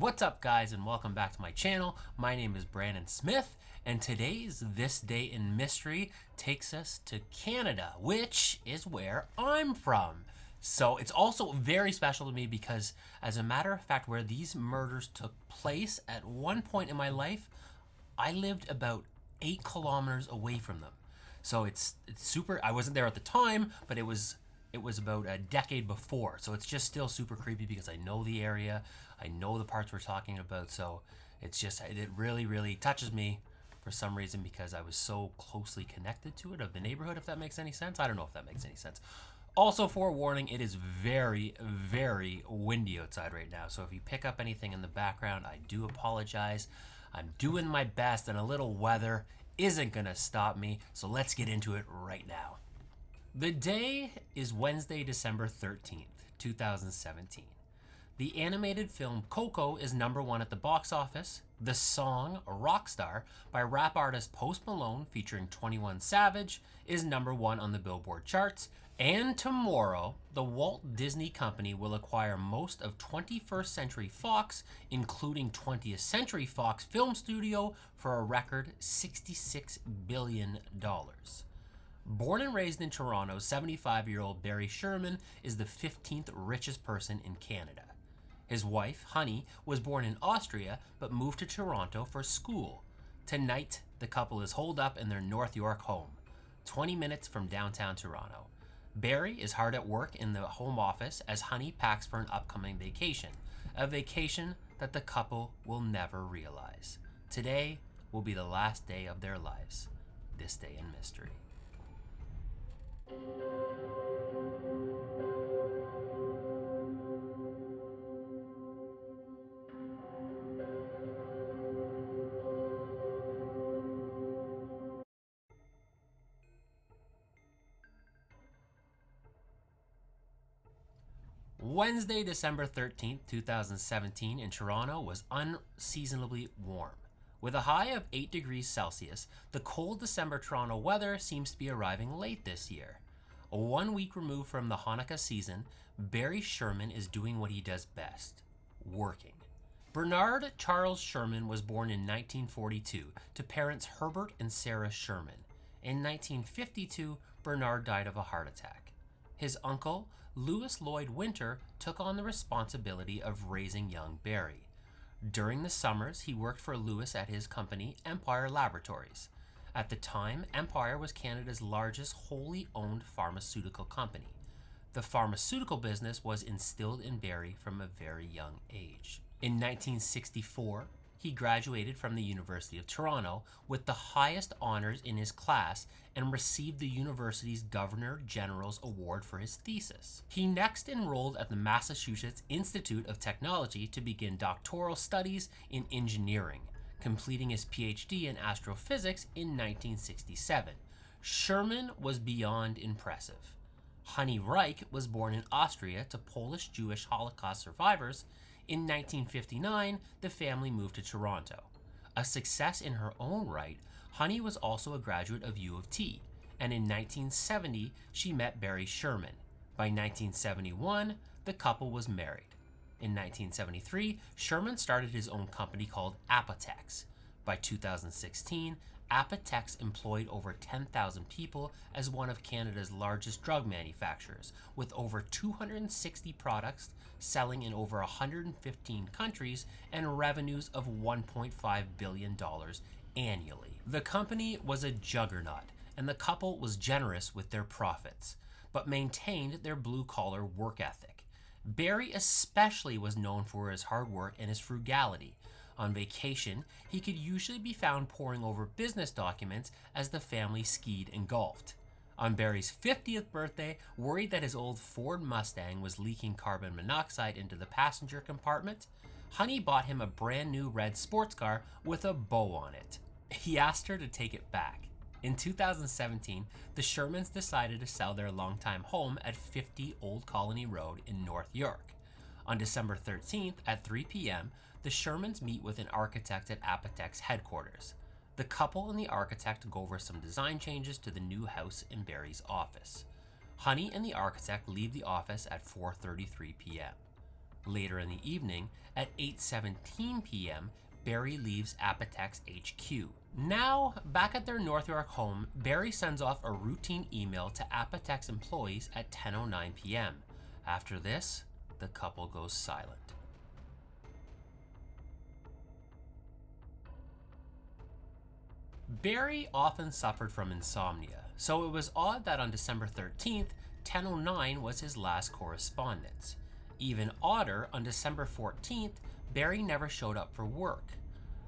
What's up, guys, and welcome back to my channel. My name is Brandon Smith, and today's This Day in Mystery takes us to Canada, which is where I'm from. So it's also very special to me because, as a matter of fact, where these murders took place at one point in my life, I lived about 8 kilometers away from them. So it's super. I wasn't there at the time, but it was about a decade before. So it's just still super creepy because I know the area, I know the parts we're talking about. So it really touches me for some reason because I was so closely connected to it, of the neighborhood, if that makes any sense. I don't know if that makes any sense. Also, forewarning, it is very windy outside right now. So if you pick up anything in the background, I do apologize. I'm doing my best, and a little weather isn't gonna stop me. So let's get into it right now. The day is Wednesday, December 13th, 2017. The animated film Coco is #1 at the box office. The song Rockstar by rap artist Post Malone featuring 21 Savage is #1 on the Billboard charts. And tomorrow, the Walt Disney Company will acquire most of 21st Century Fox, including 20th Century Fox Film Studio, for a record $66 billion. Born and raised in Toronto, 75-year-old Barry Sherman is the 15th richest person in Canada. His wife, Honey, was born in Austria but moved to Toronto for school. Tonight, the couple is holed up in their North York home, 20 minutes from downtown Toronto. Barry is hard at work in the home office as Honey packs for an upcoming vacation, a vacation that the couple will never realize. Today will be the last day of their lives. This Day in Mystery. Wednesday, December 13th, 2017 in Toronto was unseasonably warm. With a high of 8 degrees Celsius, the cold December Toronto weather seems to be arriving late this year. 1 week removed from the Hanukkah season, Barry Sherman is doing what he does best: working. Bernard Charles Sherman was born in 1942 to parents Herbert and Sarah Sherman. In 1952, Bernard died of a heart attack. His uncle, Louis Lloyd Winter, took on the responsibility of raising young Barry. During the summers, he worked for Louis at his company, Empire Laboratories. At the time, Empire was Canada's largest wholly owned pharmaceutical company. The pharmaceutical business was instilled in Barry from a very young age. In 1964, he graduated from the University of Toronto with the highest honors in his class and received the university's Governor General's Award for his thesis. He next enrolled at the Massachusetts Institute of Technology to begin doctoral studies in engineering, completing his PhD in astrophysics in 1967. Sherman was beyond impressive. Honey Reich was born in Austria to Polish Jewish Holocaust survivors. In 1959, the family moved to Toronto. A success in her own right, Honey was also a graduate of U of T, and in 1970, she met Barry Sherman. By 1971, the couple was married. In 1973, Sherman started his own company called Apotex. By 2016, Apotex employed over 10,000 people as one of Canada's largest drug manufacturers, with over 260 products selling in over 115 countries and revenues of $1.5 billion annually. The company was a juggernaut, and the couple was generous with their profits, but maintained their blue-collar work ethic. Barry especially was known for his hard work and his frugality. On vacation, he could usually be found poring over business documents as the family skied and golfed. On Barry's 50th birthday, worried that his old Ford Mustang was leaking carbon monoxide into the passenger compartment, Honey bought him a brand new red sports car with a bow on it. He asked her to take it back. In 2017, the Shermans decided to sell their longtime home at 50 Old Colony Road in North York. On December 13th at 3 p.m., the Shermans meet with an architect at Apotex headquarters. The couple and the architect go over some design changes to the new house in Barry's office. Honey and the architect leave the office at 4:33 p.m. Later in the evening, at 8:17 p.m., Barry leaves Apotex HQ. Now, back at their North York home, Barry sends off a routine email to Apotex employees at 10:09 p.m. After this, the couple goes silent. Barry often suffered from insomnia, so it was odd that on December 13th, 10:09 was his last correspondence. Even odder, on December 14th, Barry never showed up for work.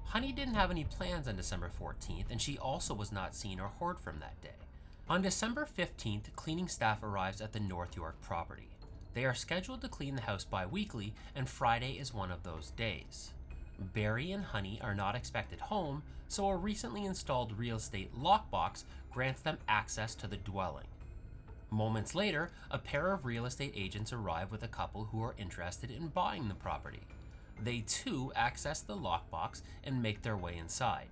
Honey didn't have any plans on December 14th, and she also was not seen or heard from that day. On December 15th, cleaning staff arrives at the North York property. They are scheduled to clean the house bi-weekly, and Friday is one of those days. Barry and Honey are not expected home, so a recently installed real estate lockbox grants them access to the dwelling. Moments later, a pair of real estate agents arrive with a couple who are interested in buying the property. They too access the lockbox and make their way inside.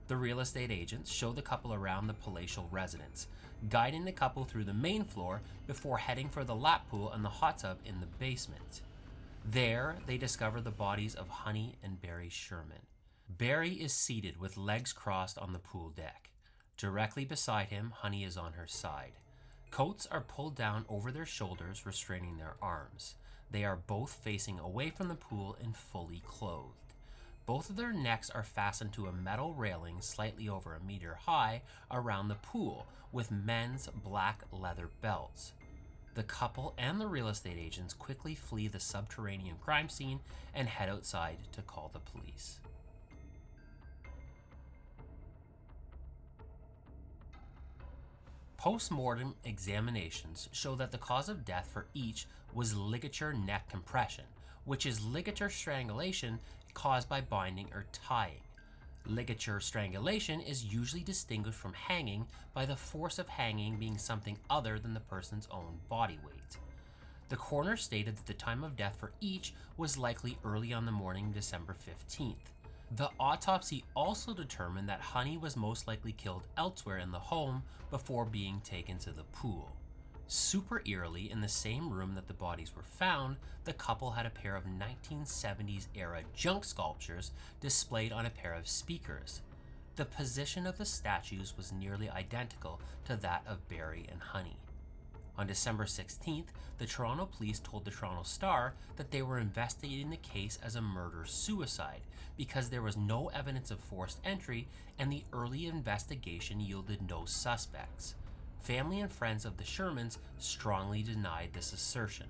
The real estate agents show the couple around the palatial residence, guiding the couple through the main floor before heading for the lap pool and the hot tub in the basement. There, they discover the bodies of Honey and Barry Sherman. Barry is seated with legs crossed on the pool deck. Directly beside him, Honey is on her side. Coats are pulled down over their shoulders, restraining their arms. They are both facing away from the pool and fully clothed. Both of their necks are fastened to a metal railing slightly over a meter high around the pool with men's black leather belts. The couple and the real estate agents quickly flee the subterranean crime scene and head outside to call the police. Post-mortem examinations show that the cause of death for each was ligature neck compression, which is ligature strangulation caused by binding or tying. Ligature strangulation is usually distinguished from hanging by the force of hanging being something other than the person's own body weight. The coroner stated that the time of death for each was likely early on the morning of December 15th. The autopsy also determined that Honey was most likely killed elsewhere in the home before being taken to the pool. Super eerily, in the same room that the bodies were found, the couple had a pair of 1970s era junk sculptures displayed on a pair of speakers. The position of the statues was nearly identical to that of Barry and Honey. On December 16th, the Toronto police told the Toronto Star that they were investigating the case as a murder-suicide because there was no evidence of forced entry and the early investigation yielded no suspects. Family and friends of the Shermans strongly denied this assertion.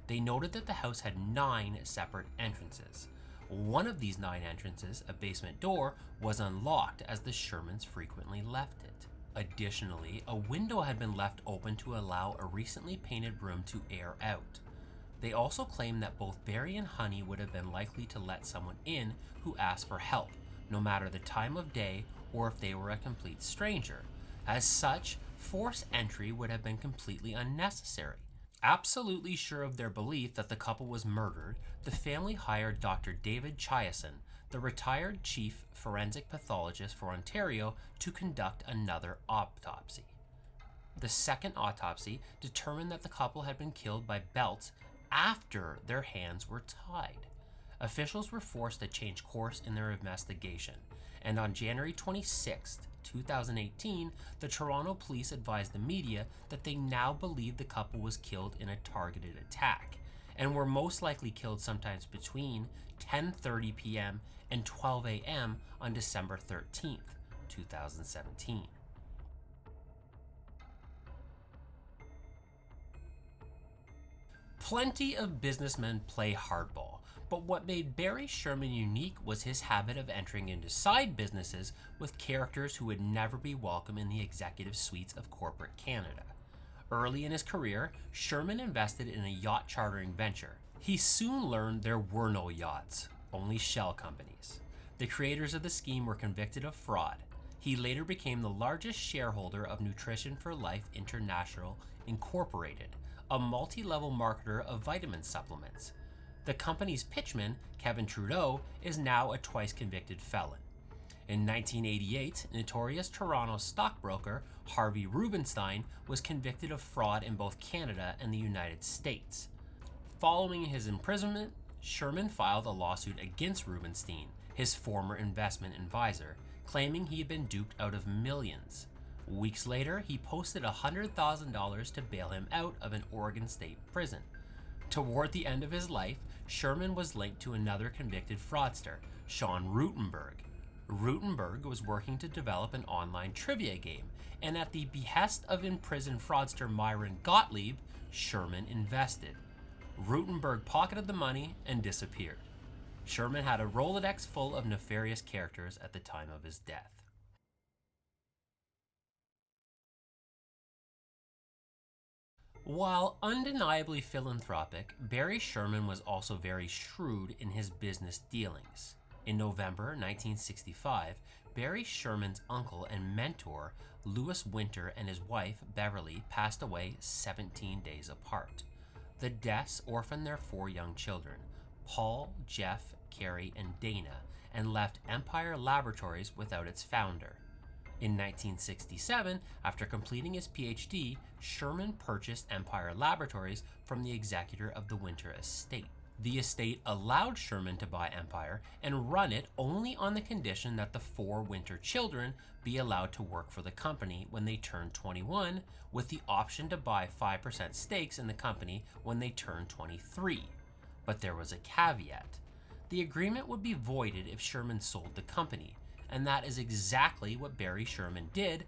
They noted that the house had 9 separate entrances. One of these 9 entrances, a basement door, was unlocked as the Shermans frequently left it. Additionally, a window had been left open to allow a recently painted room to air out. They also claimed that both Barry and Honey would have been likely to let someone in who asked for help, no matter the time of day or if they were a complete stranger. As such, forced entry would have been completely unnecessary. Absolutely sure of their belief that the couple was murdered, the family hired Dr. David Chiasson, the retired chief forensic pathologist for Ontario, to conduct another autopsy. The second autopsy determined that the couple had been killed by belts after their hands were tied. Officials were forced to change course in their investigation, and on January 26, 2018, the Toronto police advised the media that they now believed the couple was killed in a targeted attack, and were most likely killed sometimes between 10:30 p.m. and 12 a.m. on December 13, 2017. Plenty of businessmen play hardball, but what made Barry Sherman unique was his habit of entering into side businesses with characters who would never be welcome in the executive suites of corporate Canada. Early in his career, Sherman invested in a yacht chartering venture. He soon learned there were no yachts, only shell companies. The creators of the scheme were convicted of fraud. He later became the largest shareholder of Nutrition for Life International Incorporated, a multi-level marketer of vitamin supplements. The company's pitchman, Kevin Trudeau, is now a twice convicted felon. In 1988, notorious Toronto stockbroker Harvey Rubenstein was convicted of fraud in both Canada and the United States. Following his imprisonment, Sherman filed a lawsuit against Rubenstein, his former investment advisor, claiming he had been duped out of millions. Weeks later, he posted $100,000 to bail him out of an Oregon State prison. Toward the end of his life, Sherman was linked to another convicted fraudster, Sean Rutenberg. Rutenberg was working to develop an online trivia game, and at the behest of imprisoned fraudster Myron Gottlieb, Sherman invested. Rutenberg pocketed the money and disappeared. Sherman had a Rolodex full of nefarious characters at the time of his death. While undeniably philanthropic, Barry Sherman was also very shrewd in his business dealings. In November 1965, Barry Sherman's uncle and mentor, Lewis Winter, and his wife, Beverly, passed away 17 days apart. The deaths orphaned their 4 young children, Paul, Jeff, Carrie, and Dana, and left Empire Laboratories without its founder. In 1967, after completing his PhD, Sherman purchased Empire Laboratories from the executor of the Winter estate. The estate allowed Sherman to buy Empire and run it only on the condition that the 4 Winter children be allowed to work for the company when they turned 21, with the option to buy 5% stakes in the company when they turned 23. But there was a caveat. The agreement would be voided if Sherman sold the company, and that is exactly what Barry Sherman did,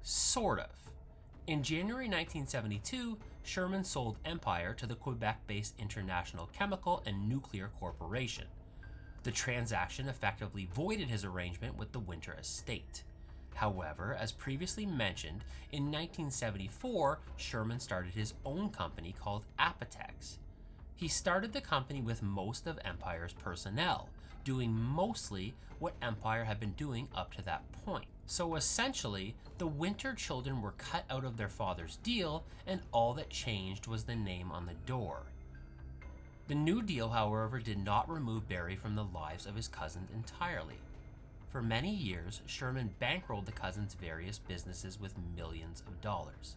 sort of. In January 1972, Sherman sold Empire to the Quebec-based International Chemical and Nuclear Corporation. The transaction effectively voided his arrangement with the Winter estate. However, as previously mentioned, in 1974, Sherman started his own company called Apotex. He started the company with most of Empire's personnel, doing mostly what Empire had been doing up to that point. So essentially, the Winter children were cut out of their father's deal, and all that changed was the name on the door. The new deal, however, did not remove Barry from the lives of his cousins entirely. For many years, Sherman bankrolled the cousins' various businesses with millions of dollars.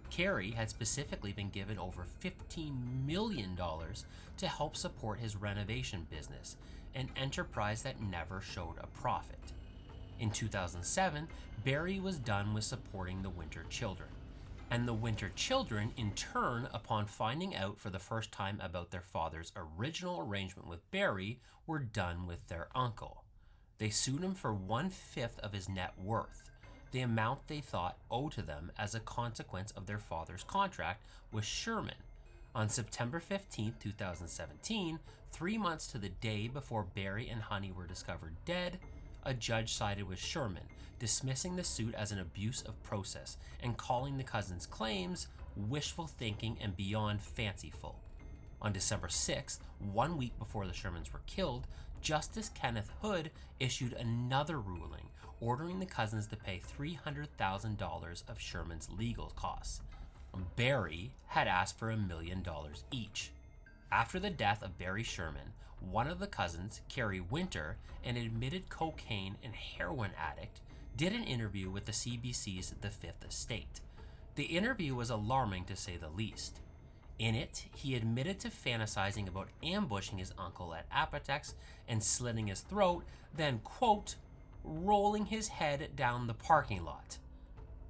Carrie had specifically been given over $15 million to help support his renovation business, an enterprise that never showed a profit. In 2007, Barry was done with supporting the Winter children, and the Winter children, in turn, upon finding out for the first time about their father's original arrangement with Barry, were done with their uncle. They sued him for 1/5 of his net worth, the amount they thought owed to them as a consequence of their father's contract with Sherman. On September 15, 2017, 3 months to the day before Barry and Honey were discovered dead, a judge sided with Sherman, dismissing the suit as an abuse of process and calling the cousins' claims wishful thinking and beyond fanciful. On December 6th, 1 week before the Shermans were killed, Justice Kenneth Hood issued another ruling ordering the cousins to pay $300,000 of Sherman's legal costs. Barry had asked for $1 million each. After the death of Barry Sherman, one of the cousins, Carrie Winter, an admitted cocaine and heroin addict, did an interview with the CBC's The Fifth Estate. The interview was alarming to say the least. In it, he admitted to fantasizing about ambushing his uncle at Apotex and slitting his throat, then, quote, rolling his head down the parking lot.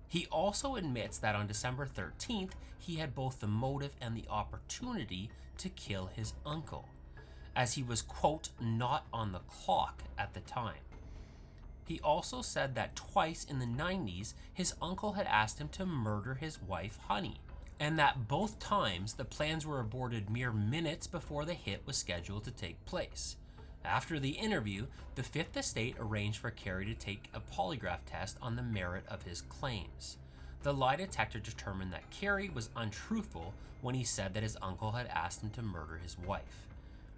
He also admits that on December 13th, he had both the motive and the opportunity to kill his uncle, as he was, quote, not on the clock at the time. He also said that twice in the 90s, his uncle had asked him to murder his wife, Honey, and that both times the plans were aborted mere minutes before the hit was scheduled to take place. After the interview, the Fifth Estate arranged for Carrie to take a polygraph test on the merit of his claims. The lie detector determined that Carrie was untruthful when he said that his uncle had asked him to murder his wife.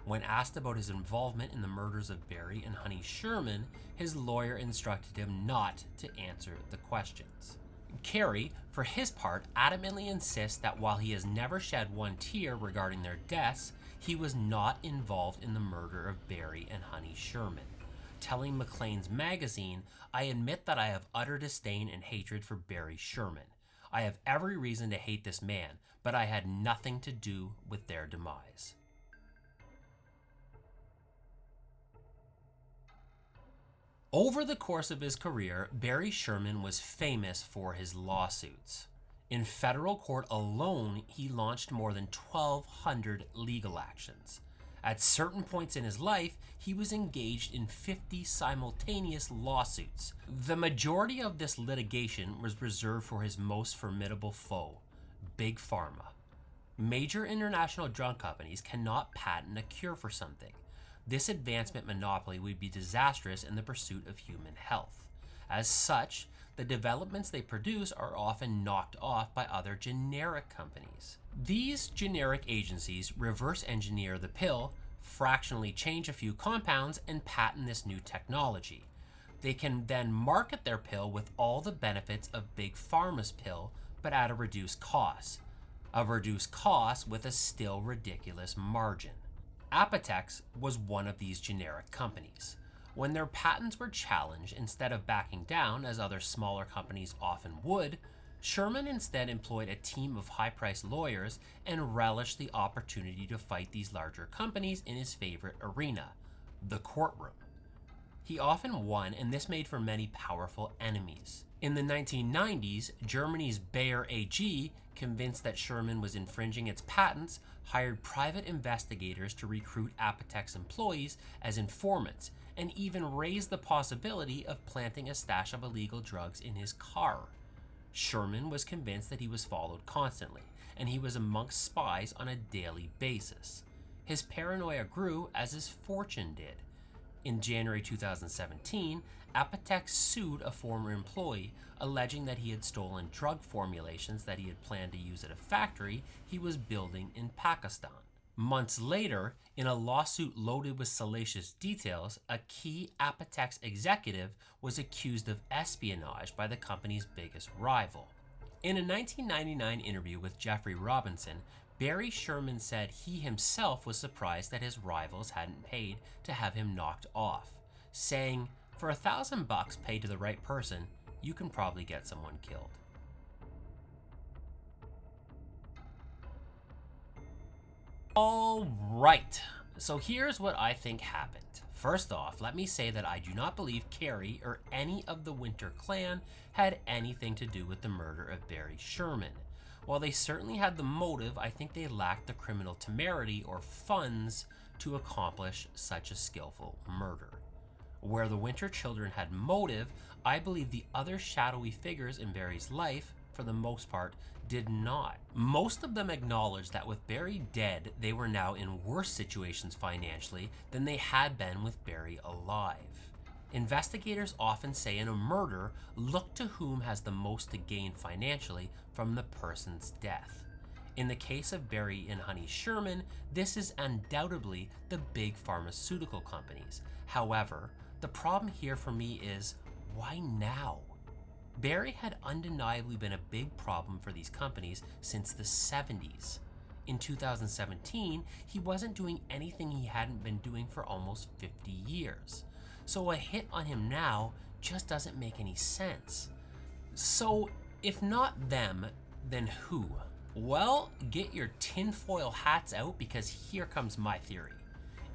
When asked about his involvement in the murders of Barry and Honey Sherman, his lawyer instructed him not to answer the questions. Carrie, for his part, adamantly insists that while he has never shed one tear regarding their deaths, he was not involved in the murder of Barry and Honey Sherman, telling Maclean's magazine, "I admit that I have utter disdain and hatred for Barry Sherman. I have every reason to hate this man, but I had nothing to do with their demise. Over the course of his career, Barry Sherman was famous for his lawsuits. In federal court alone, he launched more than 1,200 legal actions. At certain points in his life, he was engaged in 50 simultaneous lawsuits. The majority of this litigation was reserved for his most formidable foe, Big Pharma. Major international drug companies cannot patent a cure for something. This advancement monopoly would be disastrous in the pursuit of human health. As such, the developments they produce are often knocked off by other generic companies. These generic agencies reverse engineer the pill, fractionally change a few compounds, and patent this new technology. They can then market their pill with all the benefits of Big Pharma's pill, but at a reduced cost. A reduced cost with a still ridiculous margin. Apotex was one of these generic companies. When their patents were challenged, instead of backing down as other smaller companies often would, Sherman instead employed a team of high-priced lawyers and relished the opportunity to fight these larger companies in his favorite arena, the courtroom. He often won, and this made for many powerful enemies. In the 1990s, Germany's Bayer AG, convinced that Sherman was infringing its patents, hired private investigators to recruit Apotex employees as informants, and even raised the possibility of planting a stash of illegal drugs in his car. Sherman was convinced that he was followed constantly, and he was amongst spies on a daily basis. His paranoia grew as his fortune did. In January 2017, Apotex sued a former employee, alleging that he had stolen drug formulations that he had planned to use at a factory he was building in Pakistan. Months later, in a lawsuit loaded with salacious details, a key Apotex executive was accused of espionage by the company's biggest rival. In a 1999 interview with Jeffrey Robinson, Barry Sherman said he himself was surprised that his rivals hadn't paid to have him knocked off, saying, "For $1,000 paid to the right person, you can probably get someone killed." All right, so here's what I think happened. First off, let me say that I do not believe Carey or any of the Winter clan had anything to do with the murder of Barry Sherman. While they certainly had the motive, I think they lacked the criminal temerity or funds to accomplish such a skillful murder. Where the Winter children had motive, I believe the other shadowy figures in Barry's life, for the most part, did not. Most of them acknowledged that with Barry dead, they were now in worse situations financially than they had been with Barry alive. Investigators often say in a murder, look to whom has the most to gain financially from the person's death. In the case of Barry and Honey Sherman, this is undoubtedly the big pharmaceutical companies. However, the problem here for me is, why now? Barry had undeniably been a big problem for these companies since the 70s. In 2017, he wasn't doing anything he hadn't been doing for almost 50 years. So a hit on him now just doesn't make any sense. So if not them, then who? Well, get your tinfoil hats out, because here comes my theory.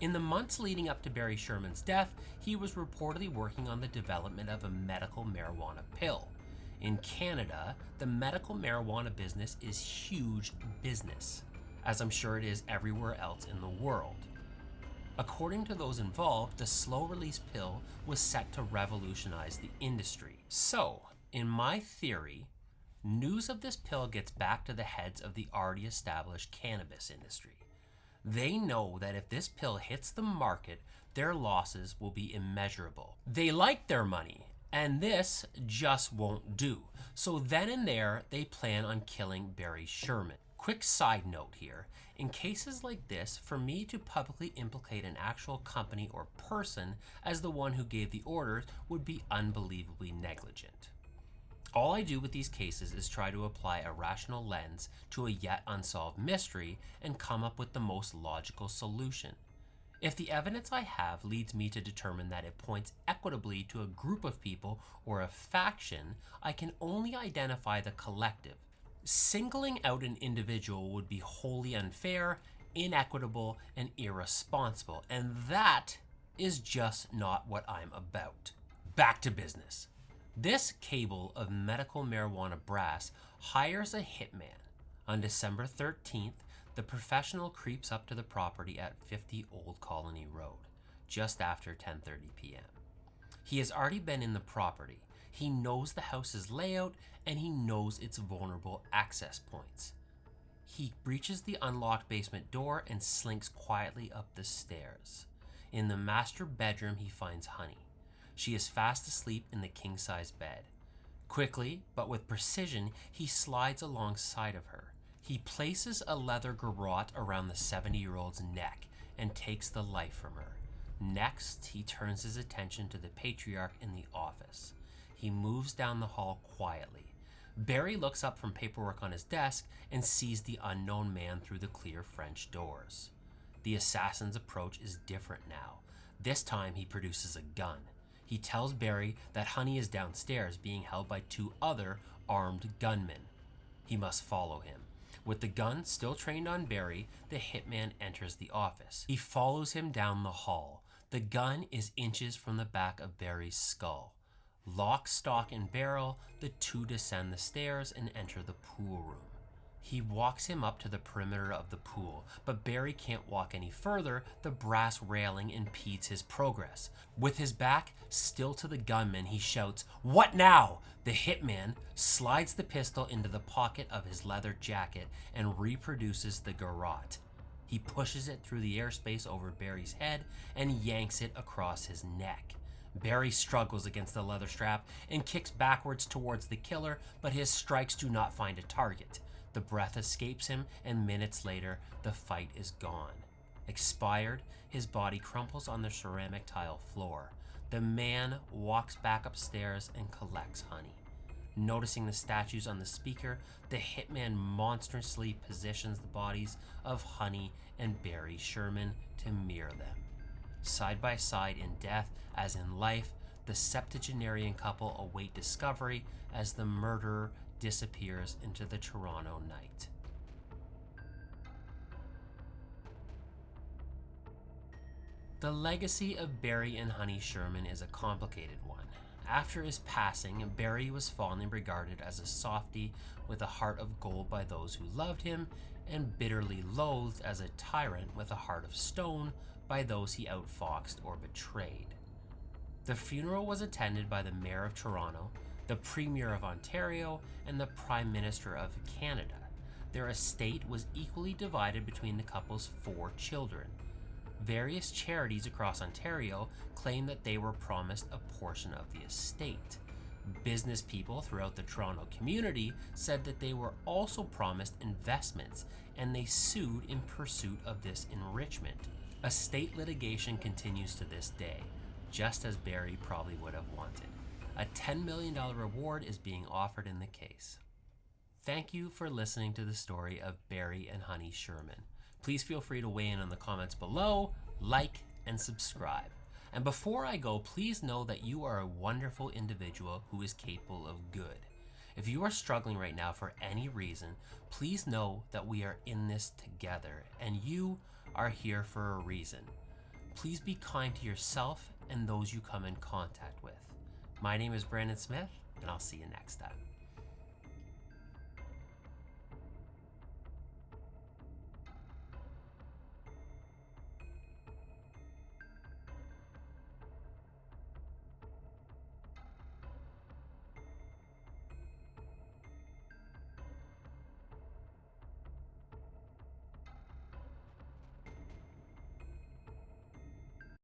In the months leading up to Barry Sherman's death, he was reportedly working on the development of a medical marijuana pill. In Canada, the medical marijuana business is huge business, as I'm sure it is everywhere else in the world. According to those involved, the slow-release pill was set to revolutionize the industry. So, in my theory, news of this pill gets back to the heads of the already established cannabis industry. They know that if this pill hits the market, their losses will be immeasurable. They like their money, and this just won't do. So then and there, they plan on killing Barry Sherman. Quick side note here, in cases like this, for me to publicly implicate an actual company or person as the one who gave the orders would be unbelievably negligent. All I do with these cases is try to apply a rational lens to a yet unsolved mystery and come up with the most logical solution. If the evidence I have leads me to determine that it points equitably to a group of people or a faction, I can only identify the collective. Singling out an individual would be wholly unfair, inequitable, and irresponsible, and that is just not what I'm about. Back to business. This cable of medical marijuana brass hires a hitman. On December 13th, the professional creeps up to the property at 50 Old Colony Road, just after 10:30 p.m. He has already been in the property. He knows the house's layout and he knows its vulnerable access points. He breaches the unlocked basement door and slinks quietly up the stairs. In the master bedroom, he finds Honey. She is fast asleep in the king-size bed. Quickly, but with precision, he slides alongside of her. He places a leather garrote around the 70-year-old's neck and takes the life from her. Next, he turns his attention to the patriarch in the office. He moves down the hall quietly. Barry looks up from paperwork on his desk and sees the unknown man through the clear French doors. The assassin's approach is different now. This time he produces a gun. He tells Barry that Honey is downstairs being held by 2 other armed gunmen. He must follow him. With the gun still trained on Barry, the hitman enters the office. He follows him down the hall. The gun is inches from the back of Barry's skull. Lock, stock, and barrel, the 2 descend the stairs and enter the pool room. He walks him up to the perimeter of the pool, but Barry can't walk any further. The brass railing impedes his progress. With his back still to the gunman, he shouts, "What now?" The hitman slides the pistol into the pocket of his leather jacket and reproduces the garrote. He pushes it through the airspace over Barry's head and yanks it across his neck. Barry struggles against the leather strap and kicks backwards towards the killer, but his strikes do not find a target. The breath escapes him, and minutes later, the fight is gone. Expired, his body crumples on the ceramic tile floor. The man walks back upstairs and collects Honey. Noticing the statues on the speaker, the hitman monstrously positions the bodies of Honey and Barry Sherman to mirror them. Side by side in death as in life, the septuagenarian couple await discovery as the murderer disappears into the Toronto night. The legacy of Barry and Honey Sherman is a complicated one. After his passing, Barry was fondly regarded as a softy with a heart of gold by those who loved him, and bitterly loathed as a tyrant with a heart of stone by those he outfoxed or betrayed. The funeral was attended by the Mayor of Toronto, the Premier of Ontario, and the Prime Minister of Canada. Their estate was equally divided between the couple's 4 children. Various charities across Ontario claim that they were promised a portion of the estate. Business people throughout the Toronto community said that they were also promised investments, and they sued in pursuit of this enrichment. Estate litigation continues to this day, just as Barry probably would have wanted. A $10 million reward is being offered in the case. Thank you for listening to the story of Barry and Honey Sherman. Please feel free to weigh in on the comments below, like, and subscribe. And before I go, please know that you are a wonderful individual who is capable of good. If you are struggling right now for any reason, please know that we are in this together, and you are here for a reason. Please be kind to yourself and those you come in contact with. My name is Brandon Smith, and I'll see you next time.